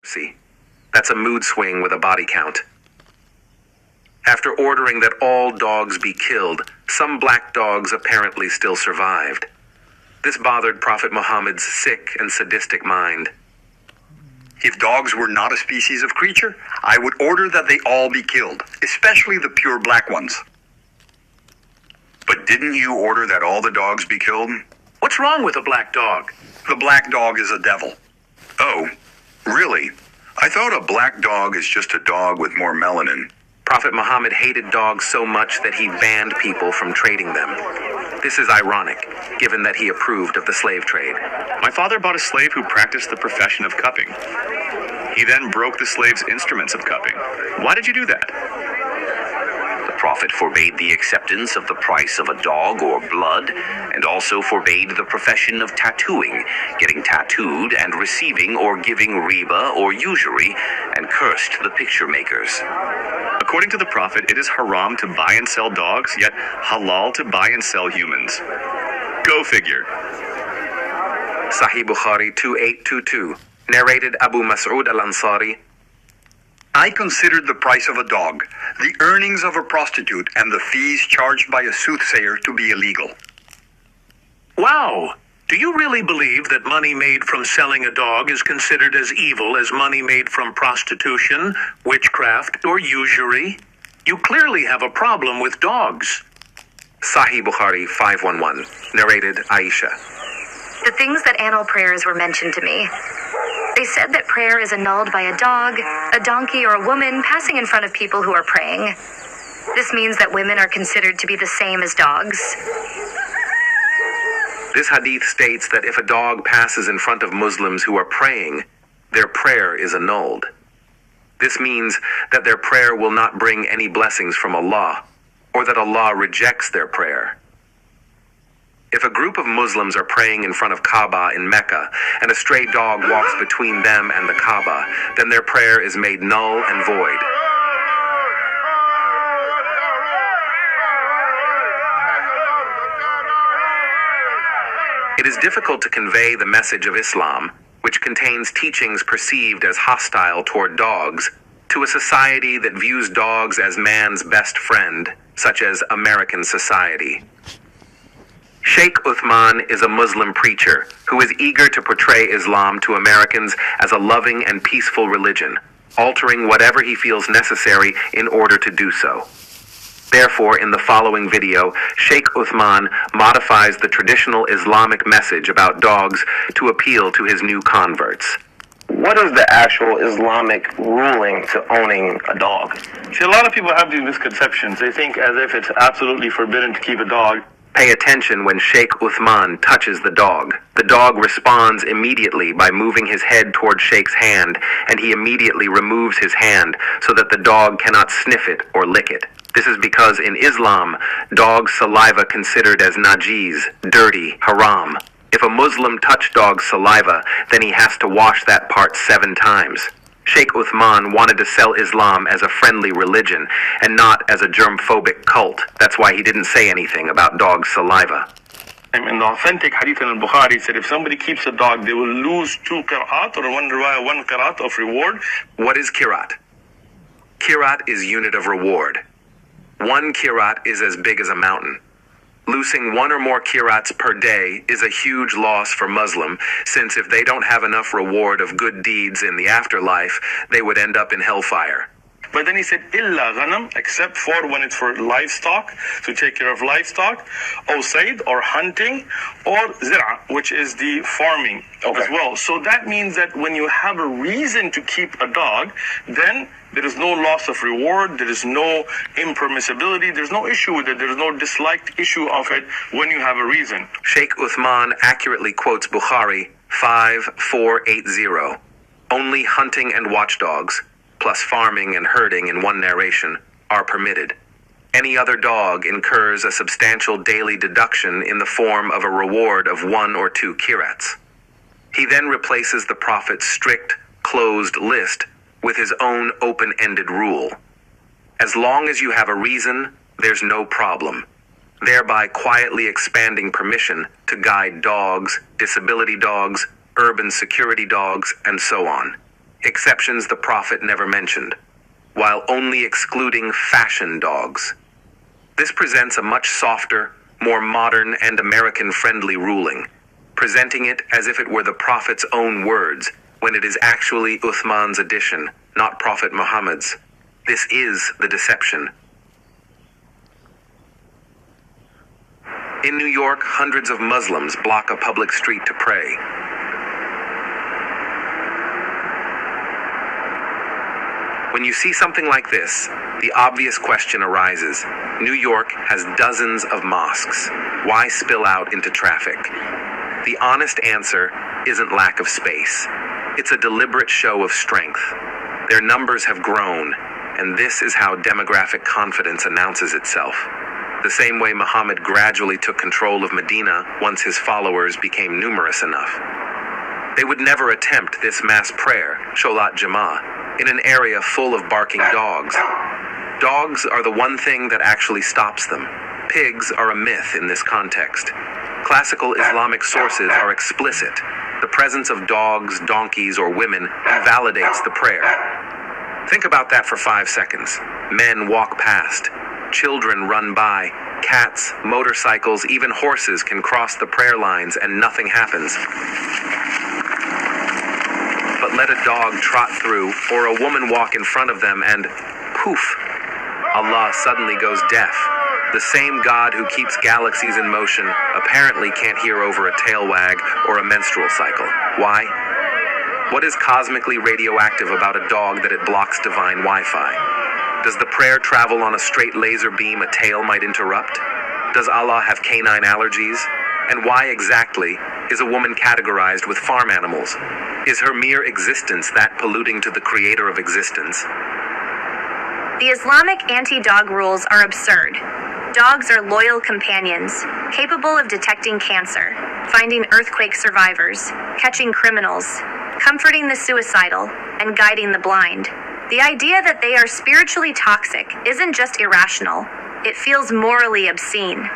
See, that's a mood swing with a body count. After ordering that all dogs be killed, some black dogs apparently still survived. This bothered Prophet Muhammad's sick and sadistic mind. If dogs were not a species of creature, I would order that they all be killed, especially the pure black ones. But didn't you order that all the dogs be killed? What's wrong with a black dog? The black dog is a devil. Oh, really? I thought a black dog is just a dog with more melanin. Prophet Muhammad hated dogs so much that he banned people from trading them. This is ironic, given that he approved of the slave trade. My father bought a slave who practiced the profession of cupping. He then broke the slave's instruments of cupping. Why did you do that? The Prophet forbade the acceptance of the price of a dog or blood, and also forbade the profession of tattooing, getting tattooed, and receiving or giving riba or usury, and cursed the picture makers. According to the Prophet, it is haram to buy and sell dogs, yet halal to buy and sell humans. Go figure. Sahih Bukhari 2822, narrated Abu Mas'ud al-Ansari. I considered the price of a dog, the earnings of a prostitute, and the fees charged by a soothsayer to be illegal. Wow! Do you really believe that money made from selling a dog is considered as evil as money made from prostitution, witchcraft, or usury? You clearly have a problem with dogs. Sahih Bukhari 511, narrated Aisha. The things that annul prayers were mentioned to me. They said that prayer is annulled by a dog, a donkey, or a woman passing in front of people who are praying. This means that women are considered to be the same as dogs. This hadith states that if a dog passes in front of Muslims who are praying, their prayer is annulled. This means that their prayer will not bring any blessings from Allah, or that Allah rejects their prayer. If a group of Muslims are praying in front of Kaaba in Mecca, and a stray dog walks between them and the Kaaba, then their prayer is made null and void. It is difficult to convey the message of Islam, which contains teachings perceived as hostile toward dogs, to a society that views dogs as man's best friend, such as American society. Sheikh Uthman is a Muslim preacher who is eager to portray Islam to Americans as a loving and peaceful religion, altering whatever he feels necessary in order to do so. Therefore, in the following video, Sheikh Uthman modifies the traditional Islamic message about dogs to appeal to his new converts. What is the actual Islamic ruling to owning a dog? See, a lot of people have these misconceptions. They think as if it's absolutely forbidden to keep a dog. Pay attention when Sheikh Uthman touches the dog. The dog responds immediately by moving his head toward Sheikh's hand, and he immediately removes his hand so that the dog cannot sniff it or lick it. This is because in Islam, dog saliva considered as najeez, dirty, haram. If a Muslim touched dog saliva, then he has to wash that part 7 times. Sheikh Uthman wanted to sell Islam as a friendly religion and not as a germphobic cult. That's why he didn't say anything about dog saliva. In the authentic hadith in al-Bukhari, said if somebody keeps a dog, they will lose 2 qira'at, or one riwayah, 1 qira'at of reward. What is qira'at? Qira'at is unit of reward. 1 qira'at is as big as a mountain. Losing 1 or more qira'ats per day is a huge loss for Muslim, since if they don't have enough reward of good deeds in the afterlife, they would end up in hellfire. But then he said, illa ghanam, except for when it's for livestock, to take care of livestock, or sayd, or hunting, or zira, which is the farming as well. So that means that when you have a reason to keep a dog, then there is no loss of reward, there is no impermissibility, there's no issue with it, there is no disliked issue of it when you have a reason. Sheikh Uthman accurately quotes Bukhari 5480. Only hunting and watchdogs, plus farming and herding in one narration, are permitted. Any other dog incurs a substantial daily deduction in the form of a reward of 1 or 2 qirats. He then replaces the Prophet's strict, closed list with his own open-ended rule. As long as you have a reason, there's no problem, thereby quietly expanding permission to guide dogs, disability dogs, urban security dogs, and so on. exceptions the Prophet never mentioned, while only excluding fashion dogs. This presents a much softer, more modern and American-friendly ruling, presenting it as if it were the Prophet's own words, when it is actually Uthman's addition, not Prophet Muhammad's. This is the deception. In New York, hundreds of Muslims block a public street to pray. When you see something like this, the obvious question arises. New York has dozens of mosques. Why spill out into traffic? The honest answer isn't lack of space. It's a deliberate show of strength. Their numbers have grown, and this is how demographic confidence announces itself. The same way Muhammad gradually took control of Medina once his followers became numerous enough. They would never attempt this mass prayer, Sholat Jama'ah, in an area full of barking dogs. Dogs are the one thing that actually stops them. Pigs are a myth in this context. Classical Islamic sources are explicit. The presence of dogs, donkeys, or women validates the prayer. Think about that for 5 seconds. Men walk past. Children run by. Cats, motorcycles, even horses can cross the prayer lines and nothing happens. But let a dog trot through or a woman walk in front of them and poof, Allah suddenly goes deaf. The same God who keeps galaxies in motion apparently can't hear over a tail wag or a menstrual cycle. Why? What is cosmically radioactive about a dog that it blocks divine Wi-Fi? Does the prayer travel on a straight laser beam a tail might interrupt? Does Allah have canine allergies? And why exactly is a woman categorized with farm animals? Is her mere existence that polluting to the creator of existence? The Islamic anti-dog rules are absurd. Dogs are loyal companions, capable of detecting cancer, finding earthquake survivors, catching criminals, comforting the suicidal, and guiding the blind. The idea that they are spiritually toxic isn't just irrational, it feels morally obscene.